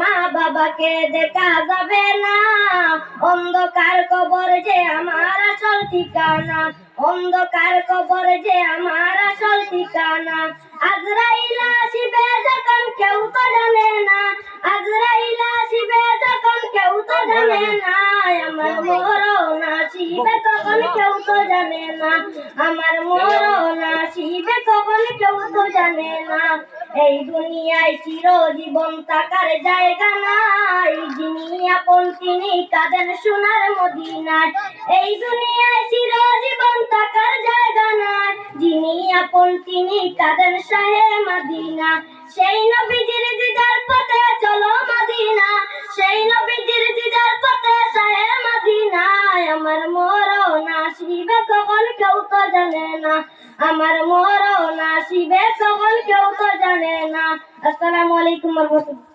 মা বাবাকে দেখা যাবে না, অন্ধকার কবর যে আমার আসল ঠিকানা, অন্ধকার কবর যে আমার আসল ঠিকানা। আজরাইল আসিবে যখন কেউ তো জানে না, আজরাইল আসিবে যখন কেউ তো জানে না, আমার মরণ আসিবে তখন কেউ তো জানে না, আমার মরণ আসিবে তখন কেউ তো জানে না। এই দুনিয়ায় চিরজীবন থাকার জায়গা নাই, যিনি আপন তিনি কাঁদেন সোনার মদিনায়। এই দুনিয়ায় চিরজীবন থাকার জায়গা নাই, যিনি আপন তিনি কাঁদেন শাহে মদিনা। সেই নবীজির দিদার পথে চলো মদিনা, সেই নবীজির দিদার পথে শাহে মদিনায়। আমার মরণ আসিবে কখন কেউ তো জানে না, আমার মরণ আসিবে কখন কেউ তো জানে না। আসসালামু আলাইকুম ওয়া রাহমাতুল্লাহ।